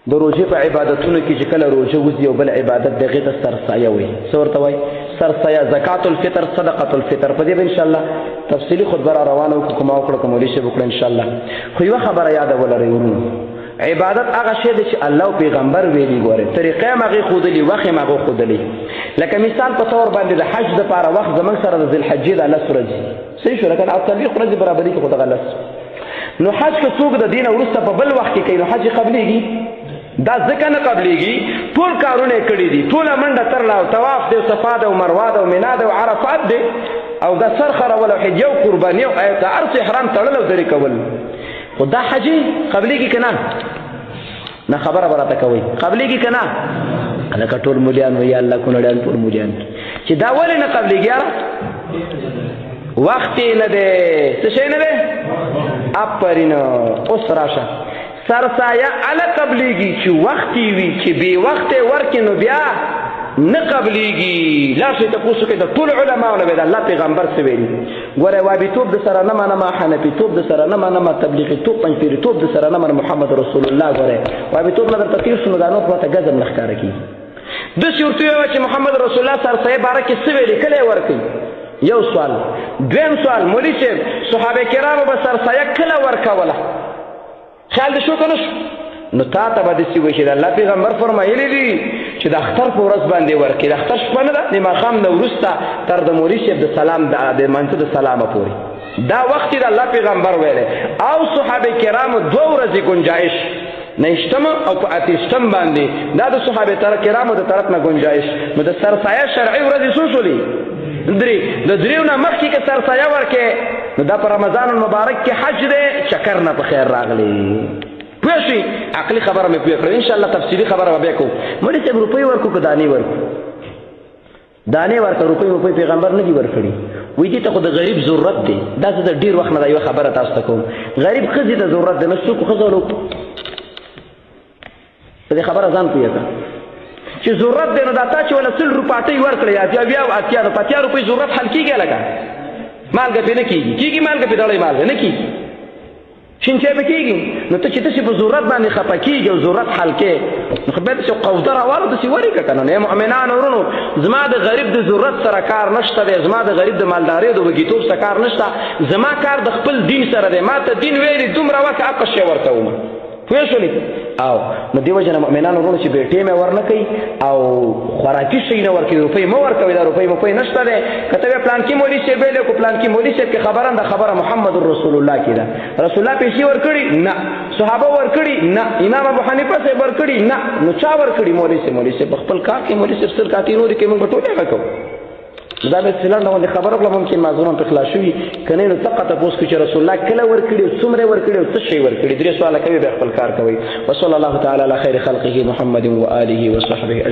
د روزه په عبادتونو کې چې کله روزه وزي او بل عبادت دغه ته سرسایه وي څورته وای سرسایه زکات الفطر صدقه الفطر په دې به ان شاء الله تفصیلی خطبه روانه کوم او کړه کوملی شي وکړه ان شاء الله خو یو خبره یاد ولرئ ورونو عبادت هغه شی دی چې الله او پیغمبر ویلي ګوره طریقې مغه خودلی وخه مغه خودلی لکه مثال په تور باندې د حج د لپاره وخت زمنګ سره د ذل حجې د الله سورج صحیح شو لکه او تطبیق ورځ برابرۍ کې خدای غلط نو حج که څوک د دین ورسته په بل وخت کې کوي نو حج قبليږي دا ځکه نه قبليږي ټول کارونه کړی دي ټول منډه ترلا او طواف دی صفا دی او مروه دی او مینا دی او عرفات دی او دا سر خره ولا حج او قرباني او ایت ارض احرام تړل او درې کول خدا حج قبليږي کنه نه خبره براته کوي قبليږي کنه لکه ټول مليان وي الله کو نړیان ټول مليان چې دا ولې نه قبليږي وخت نه ده څه شي نه ده اپرینو اوس راشه سرسایه علی قبلیږي چې وخت وي چې بي وخت ورکینو بیا نه قبلیږي لا شي تاسو کې د ټول علماء او د الله پیغمبر څه ویلي ګوره وابیتوب د سره نه ما حنفی توب د سره نه ما تبلیغی توب پنځپیری توب د سره نه محمد رسول الله ګوره وابیتوب نه درته تیر شنو دانو په غزل نخکاره کی د شورتیو چې محمد رسول الله سرسایه بارکه څه ویلي کله ورکي یو سوال دویم سوال مولوی صاحب صحابه کرامو به سرسایه کله ورکوله خیال دې شو کنه نو تا ته به داسې وایي چې د الله پیغمبر فرمایلی دي چې د اختر په ورځ باندې ورکړي د اختر شپه نه ده د ماښام نه وروسته تر د مولوي صاحب د سلام د مانځه د سلامه پورې دا وخت د الله پیغمبر ویلی او صحابه کرامو 2 ورځې گنجایش نهشتم او په اتیشتم باندې دا د صحابه کرامو د طرف نه گنجایش نو د سرسایه شرعي ورځې څو شولې درې د دریو نه مخکې که سرسایه ورکې نو دا په رمضان المبارک کې حج دی چکر نه په خیر راغلی پوه شئ عقلي خبره مې پوه کړه انشاءالله تفصیلي خبره به بیا کوو مولوي صاحب روپۍ ورکړو که دانې ورکړو دانې ورکړه روپۍ پیغمبر نه دي ورکړي وایي دې ته خو د غریب ضرورت دی دا زه د ډېر وخت نه دا یوه خبره تاسو ته کوم غریب ښځې ته ضرورت دی نو څوک ښځه په دې خبره ځان پوه کړه چې ضرورت دی نو دا تا چې ولا 100 روپۍ ورکړې اتیا بیا اتیا د 50 روپۍ ضرورت حل کېږي لکه مالګه پې نه کېږي مالګه پې دړی مالګه نه کېږي شینچای به کېږي نو ته چې داسې په ضرورت باندې خفه کېږي او ضرورت حل کې نو خو بیا داسې قوده راوالو داسې ورېږه که نه مؤمنانو ورونو زما د غریب د ضرورت سره کار نشته دی زما د غریب د مالدارۍ د وږیتوب سره کار نشته زما کار د خپل دین سره دی ما ته دین ویلي دومره وکه هغه شی ورته ومه پوه شولې او نو دې وجه نه مؤمنانو ورونو چې بیټې مې ور نه کوي او خوراکي شی نه ورکوي روپۍ مه ورکوئ دا روپۍ موپۍ نشته دی که ته بیا پلانکي مولي صاحب ویلی کو پلانکي مولي صاحب کې خبره ده خبره محمد رسول الله کې ده رسول الله پیسې ورکړي نه صحابه ورکړي نه امام ابو حنیفه صاحب ورکړي نه نو چا ورکړي مولي صاحب خپل کار کې مولي صاحب سر کاتې نورې کې موږ به ټول هغه کوو دا به فلان ډول خبره وکړه ممکن معذوران په خلاص شوي کنه نو تقه تاسو کې چې رسول الله کله ورکړي څومره ورکړي او څه شی ورکړي درې سوال کوي به خپل کار کوي وصلی الله تعالی علی خیر خلقه محمد و آله و صحبه